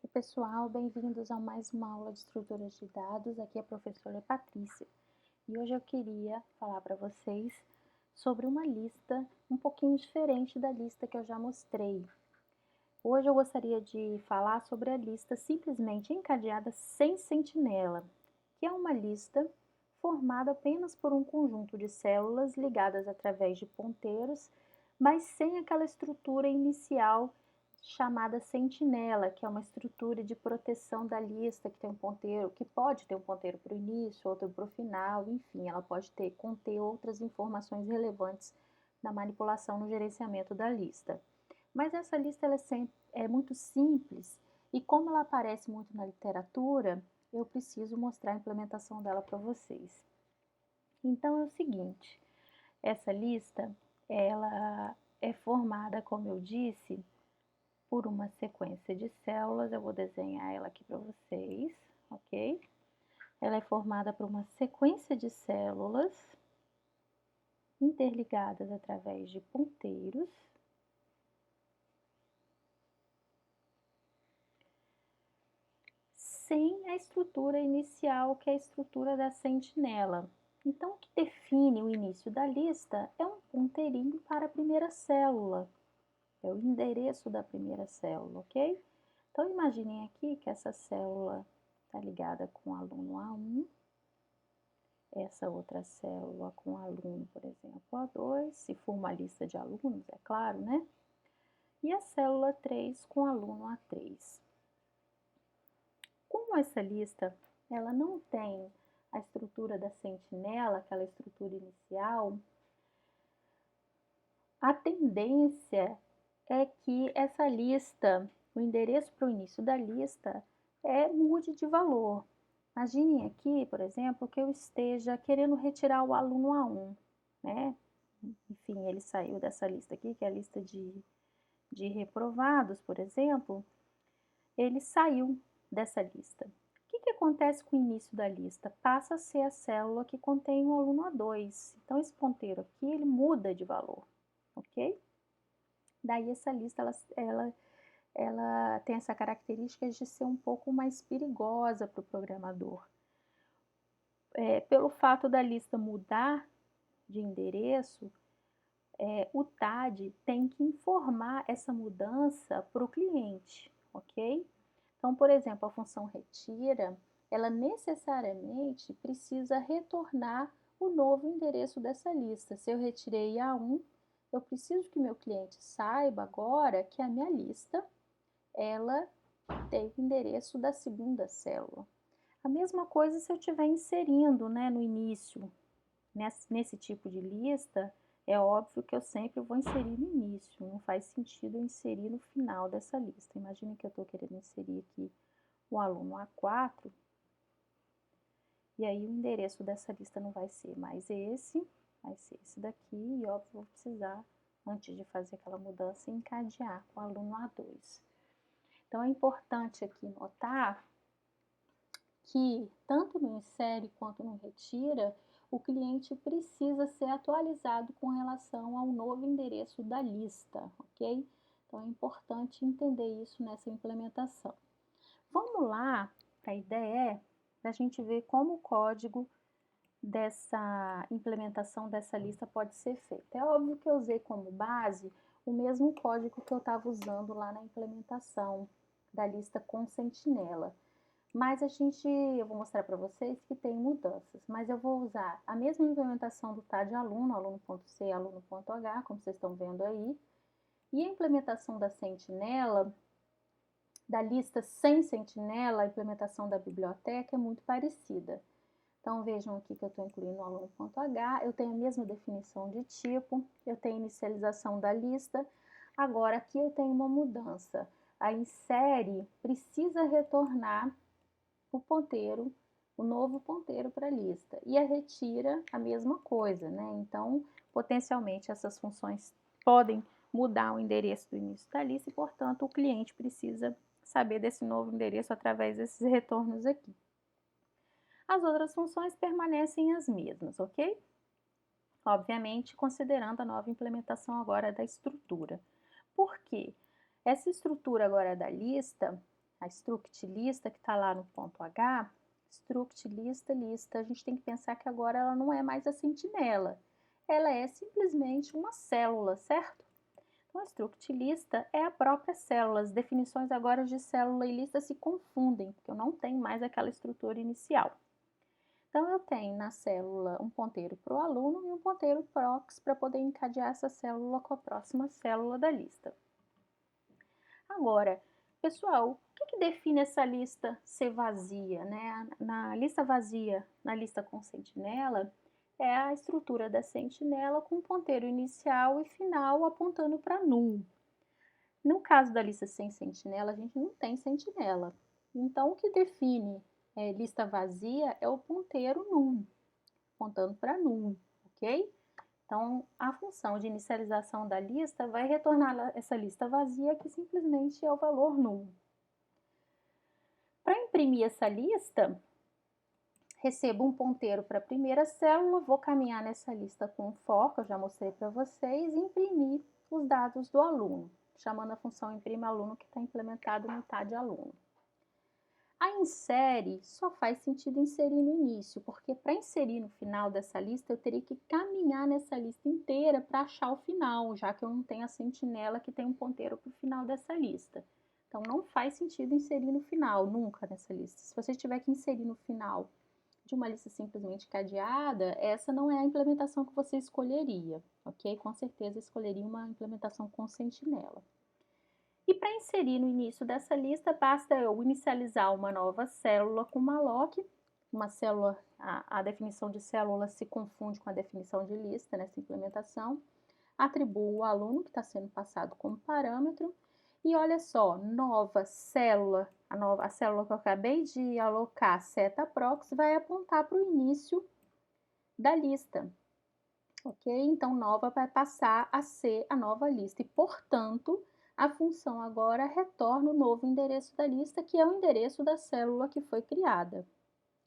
Oi, pessoal, bem-vindos a mais uma aula de estruturas de dados. Aqui é a professora Patrícia e hoje eu queria falar para vocês sobre uma lista um pouquinho diferente da lista que eu já mostrei. Hoje eu gostaria de falar sobre a lista simplesmente encadeada sem sentinela, que é uma lista formada apenas por um conjunto de células ligadas através de ponteiros, mas sem aquela estrutura inicial chamada sentinela, que é uma estrutura de proteção da lista, que tem um ponteiro, que pode ter um ponteiro para o início, outro para o final, enfim, ela pode conter outras informações relevantes na manipulação no gerenciamento da lista. Mas essa lista ela é muito simples e como ela aparece muito na literatura, eu preciso mostrar a implementação dela para vocês. Então é o seguinte, essa lista ela é formada, como eu disse, por uma sequência de células. Eu vou desenhar ela aqui para vocês, ok? Ela é formada por uma sequência de células interligadas através de ponteiros. Sem a estrutura inicial, que é a estrutura da sentinela. Então, o que define o início da lista é um ponteirinho para a primeira célula, é o endereço da primeira célula, ok? Então, imaginem aqui que essa célula está ligada com o aluno A1, essa outra célula com o aluno, por exemplo, A2, se for uma lista de alunos, é claro, né? E a célula 3 com o aluno A3. Como essa lista ela não tem a estrutura da sentinela, aquela estrutura inicial, a tendência é que essa lista, o endereço para o início da lista, mude de valor. Imaginem aqui, por exemplo, que eu esteja querendo retirar o aluno A1, né? Enfim, ele saiu dessa lista aqui, que é a lista de reprovados, por exemplo, ele saiu dessa lista. O que acontece com o início da lista? Passa a ser a célula que contém o aluno A2. Então, esse ponteiro aqui, ele muda de valor, ok? Daí, essa lista, ela tem essa característica de ser um pouco mais perigosa para o programador. Pelo fato da lista mudar de endereço, o TAD tem que informar essa mudança para o cliente, ok? Então, por exemplo, a função retira, ela necessariamente precisa retornar o novo endereço dessa lista. Se eu retirei A1, eu preciso que meu cliente saiba agora que a minha lista, ela tem o endereço da segunda célula. A mesma coisa se eu estiver inserindo, né, no início, nesse tipo de lista, é óbvio que eu sempre vou inserir no início, não faz sentido eu inserir no final dessa lista. Imagine que eu estou querendo inserir aqui o aluno A4, e aí o endereço dessa lista não vai ser mais esse, vai ser esse daqui, e óbvio, vou precisar, antes de fazer aquela mudança, encadear com o aluno A2. Então, é importante aqui notar que, tanto no insere quanto no retira, o cliente precisa ser atualizado com relação ao novo endereço da lista, ok? Então, é importante entender isso nessa implementação. Vamos lá para a IDE, para a gente ver como o código dessa implementação dessa lista pode ser feito. É óbvio que eu usei como base o mesmo código que eu estava usando lá na implementação da lista com sentinela. Mas eu vou mostrar para vocês que tem mudanças, mas eu vou usar a mesma implementação do TAD aluno, aluno.c, aluno.h, como vocês estão vendo aí, e a implementação da sentinela, da lista sem sentinela, a implementação da biblioteca é muito parecida. Então, vejam aqui que eu estou incluindo o aluno.h, eu tenho a mesma definição de tipo, eu tenho inicialização da lista, agora aqui eu tenho uma mudança. A insere precisa retornar o ponteiro, o novo ponteiro para a lista. E a retira a mesma coisa, né? Então, potencialmente, essas funções podem mudar o endereço do início da lista e, portanto, o cliente precisa saber desse novo endereço através desses retornos aqui. As outras funções permanecem as mesmas, ok? Obviamente, considerando a nova implementação agora da estrutura. Por quê? Essa estrutura agora da lista, a struct lista que está lá no ponto H, struct lista, lista, a gente tem que pensar que agora ela não é mais a sentinela, ela é simplesmente uma célula, certo? Então, a struct lista é a própria célula, as definições agora de célula e lista se confundem, porque eu não tenho mais aquela estrutura inicial. Então, eu tenho na célula um ponteiro para o aluno e um ponteiro prox para poder encadear essa célula com a próxima célula da lista. Agora, pessoal, o que define essa lista ser vazia, né? Na lista vazia, na lista com sentinela, é a estrutura da sentinela com ponteiro inicial e final apontando para null. No caso da lista sem sentinela, a gente não tem sentinela. Então, o que define lista vazia é o ponteiro null, apontando para null, ok? Então, a função de inicialização da lista vai retornar essa lista vazia, que simplesmente é o valor null. Para imprimir essa lista, recebo um ponteiro para a primeira célula, vou caminhar nessa lista com for, que eu já mostrei para vocês, e imprimir os dados do aluno, chamando a função imprime aluno, que está implementado no TAD aluno. A insere só faz sentido inserir no início, porque para inserir no final dessa lista, eu teria que caminhar nessa lista inteira para achar o final, já que eu não tenho a sentinela que tem um ponteiro para o final dessa lista. Então, não faz sentido inserir no final, nunca nessa lista. Se você tiver que inserir no final de uma lista simplesmente cadeada, essa não é a implementação que você escolheria, ok? Com certeza escolheria uma implementação com sentinela. E para inserir no início dessa lista, basta eu inicializar uma nova célula com malloc. Uma célula, a definição de célula se confunde com a definição de lista nessa implementação. Atribuo o aluno que está sendo passado como parâmetro. E olha só, nova célula, a célula que eu acabei de alocar, seta prox, vai apontar para o início da lista. Ok? Então, nova vai passar a ser a nova lista. E, portanto, a função agora retorna o novo endereço da lista, que é o endereço da célula que foi criada,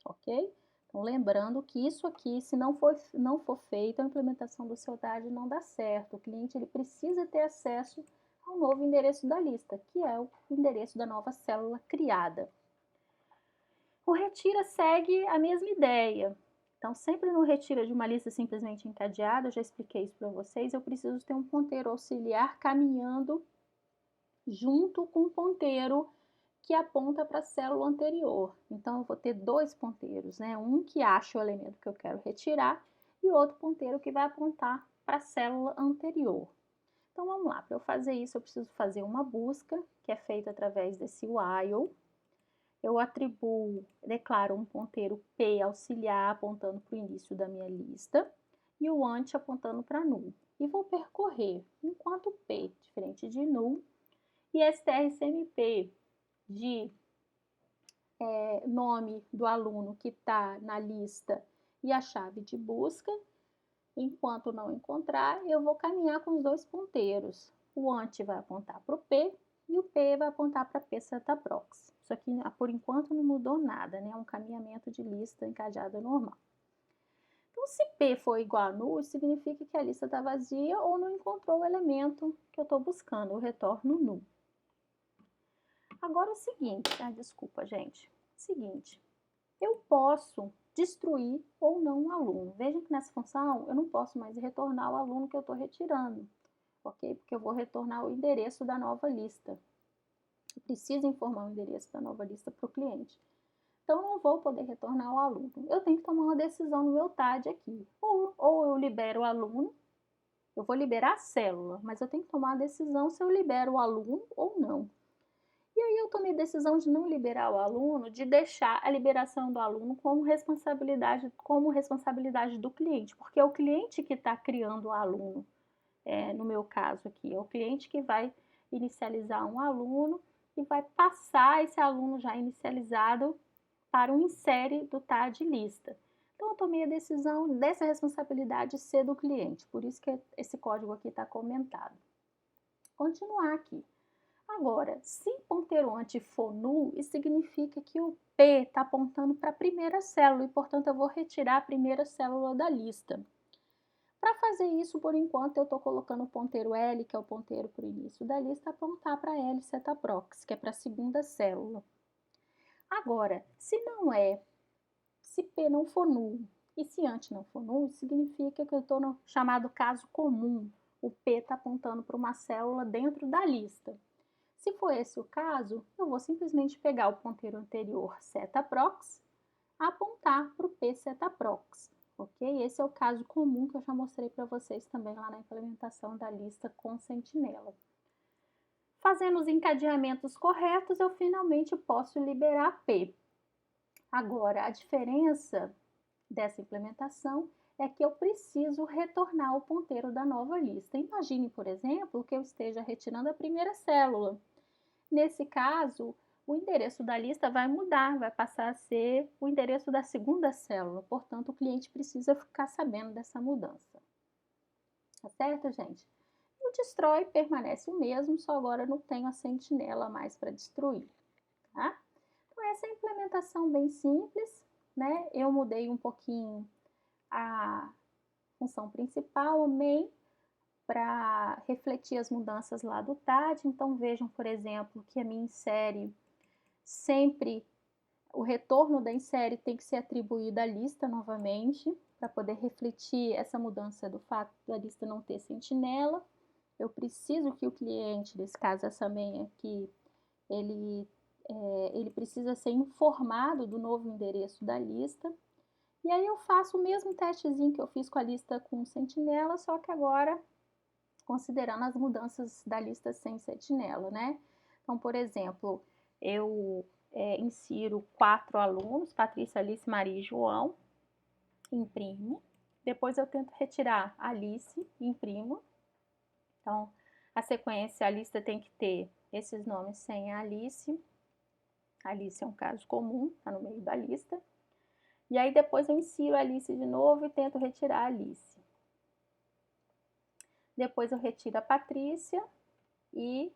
ok? Então, lembrando que isso aqui, se não for feito, a implementação do seu TAD não dá certo. O cliente ele precisa ter acesso ao novo endereço da lista, que é o endereço da nova célula criada. O retira segue a mesma ideia. Então, sempre no retira de uma lista simplesmente encadeada, eu já expliquei isso para vocês, eu preciso ter um ponteiro auxiliar caminhando junto com o ponteiro que aponta para a célula anterior. Então, eu vou ter dois ponteiros, né? Um que acha o elemento que eu quero retirar e outro ponteiro que vai apontar para a célula anterior. Então, vamos lá. Para eu fazer isso, eu preciso fazer uma busca, que é feita através desse while. Eu declaro um ponteiro P auxiliar apontando para o início da minha lista e o ante apontando para null. E vou percorrer, enquanto P, diferente de null, e strcmp de nome do aluno que está na lista e a chave de busca. Enquanto não encontrar, eu vou caminhar com os dois ponteiros. O ante vai apontar para o P e o P vai apontar para P seta prox. Isso aqui, por enquanto, não mudou nada, né? É um caminhamento de lista encadeada normal. Então, se P for igual a null, significa que a lista está vazia ou não encontrou o elemento que eu estou buscando, eu retorno null. Agora o seguinte, desculpa, gente. Seguinte, eu posso destruir ou não um aluno. Vejam que nessa função eu não posso mais retornar o aluno que eu estou retirando, ok? Porque eu vou retornar o endereço da nova lista. Eu preciso informar o endereço da nova lista para o cliente. Então, eu não vou poder retornar o aluno. Eu tenho que tomar uma decisão no meu TAD aqui. Ou eu libero o aluno, eu vou liberar a célula, mas eu tenho que tomar a decisão se eu libero o aluno ou não. E aí eu tomei a decisão de não liberar o aluno, de deixar a liberação do aluno como responsabilidade do cliente, porque é o cliente que está criando o aluno, no meu caso aqui, é o cliente que vai inicializar um aluno e vai passar esse aluno já inicializado para um insere do TAD lista. Então, eu tomei a decisão dessa responsabilidade ser do cliente, por isso que esse código aqui está comentado. Continuar aqui. Agora, se ponteiro ante for null, isso significa que o P está apontando para a primeira célula e, portanto, eu vou retirar a primeira célula da lista. Para fazer isso, por enquanto, eu estou colocando o ponteiro L, que é o ponteiro para o início da lista, apontar para L setaprox, que é para a segunda célula. Agora, se P não for nulo e se ante não for nulo, significa que eu estou no chamado caso comum. O P está apontando para uma célula dentro da lista. Se for esse o caso, eu vou simplesmente pegar o ponteiro anterior setaprox, apontar para o P setaprox, ok? Esse é o caso comum que eu já mostrei para vocês também lá na implementação da lista com sentinela. Fazendo os encadeamentos corretos, eu finalmente posso liberar P. Agora, a diferença dessa implementação é que eu preciso retornar o ponteiro da nova lista. Imagine, por exemplo, que eu esteja retirando a primeira célula. Nesse caso, o endereço da lista vai mudar, vai passar a ser o endereço da segunda célula. Portanto, o cliente precisa ficar sabendo dessa mudança. Tá certo, gente? O destroy permanece o mesmo, só agora eu não tenho a sentinela mais para destruir, tá? Então, essa é a implementação bem simples, né? Eu mudei um pouquinho a função principal, o main, para refletir as mudanças lá do TAD. Então, vejam, por exemplo, que a minha insere sempre, o retorno da insere tem que ser atribuído à lista novamente, para poder refletir essa mudança do fato da lista não ter sentinela. Eu preciso que o cliente, nesse caso essa main aqui, ele precisa ser informado do novo endereço da lista. E aí eu faço o mesmo testezinho que eu fiz com a lista com sentinela, só que agora considerando as mudanças da lista sem sentinela, né? Então, por exemplo, eu insiro 4 alunos, Patrícia, Alice, Maria e João, imprimo. Depois eu tento retirar Alice, imprimo. Então, a sequência, a lista tem que ter esses nomes sem a Alice. Alice é um caso comum, está no meio da lista. E aí depois eu insiro a Alice de novo e tento retirar a Alice. Depois eu retiro a Patrícia e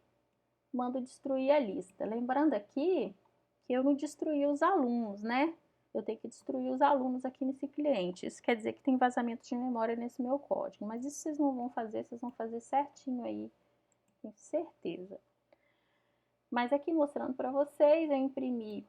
mando destruir a lista. Lembrando aqui que eu não destruí os alunos, né? Eu tenho que destruir os alunos aqui nesse cliente. Isso quer dizer que tem vazamento de memória nesse meu código. Mas isso vocês não vão fazer, vocês vão fazer certinho aí, tenho certeza. Mas aqui mostrando para vocês, eu imprimi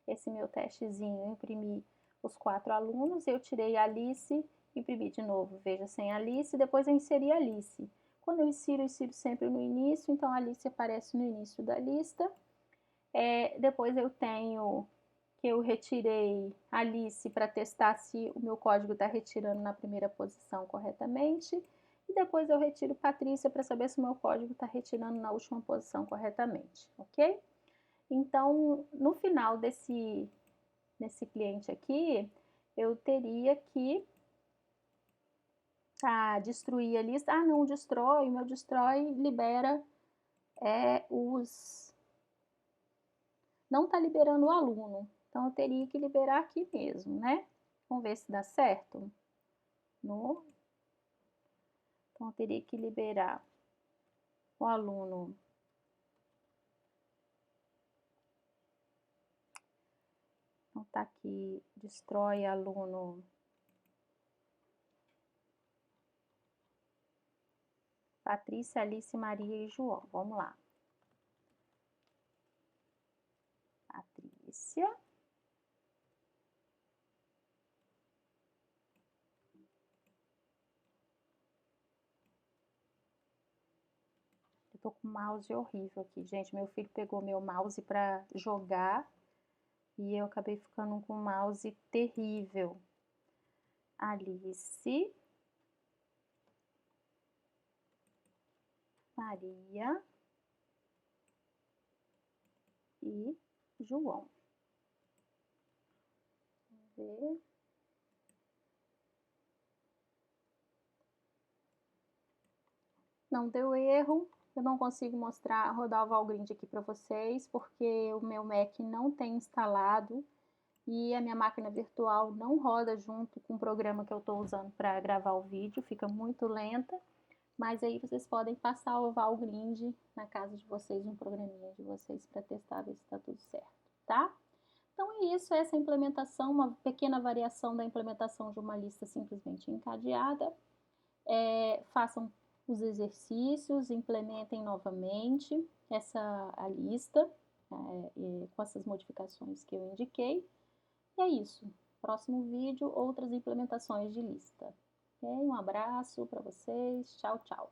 esse meu testezinho, eu imprimi os 4 alunos, eu tirei a Alice, imprimi de novo, veja, sem Alice, depois eu inseri a Alice. Quando eu insiro sempre no início, então a Alice aparece no início da lista. Depois eu tenho que eu retirei a Alice para testar se o meu código está retirando na primeira posição corretamente. E depois eu retiro Patrícia para saber se o meu código está retirando na última posição corretamente, ok? Então, no final desse cliente aqui, eu teria que destruir a lista. Ah, não, destrói, o meu destrói libera não está liberando o aluno. Então, eu teria que liberar aqui mesmo, né? Vamos ver se dá certo. Então, eu teria que liberar o aluno. Então, tá aqui, destrói aluno Patrícia, Alice, Maria e João. Vamos lá. Patrícia. Eu tô com o mouse horrível aqui, gente. Meu filho pegou meu mouse para jogar e eu acabei ficando com um mouse terrível. Alice, Maria e João. Vamos ver. Não deu erro. Eu não consigo rodar o Valgrind aqui para vocês, porque o meu Mac não tem instalado e a minha máquina virtual não roda junto com o programa que eu estou usando para gravar o vídeo, fica muito lenta. Mas aí vocês podem passar o Valgrind na casa de vocês, no programinha de vocês, para testar, ver se está tudo certo, tá? Então é isso, essa implementação, uma pequena variação da implementação de uma lista simplesmente encadeada. Façam os exercícios, implementem novamente a lista, com essas modificações que eu indiquei. E é isso. Próximo vídeo, outras implementações de lista. Ok? Um abraço para vocês. Tchau, tchau.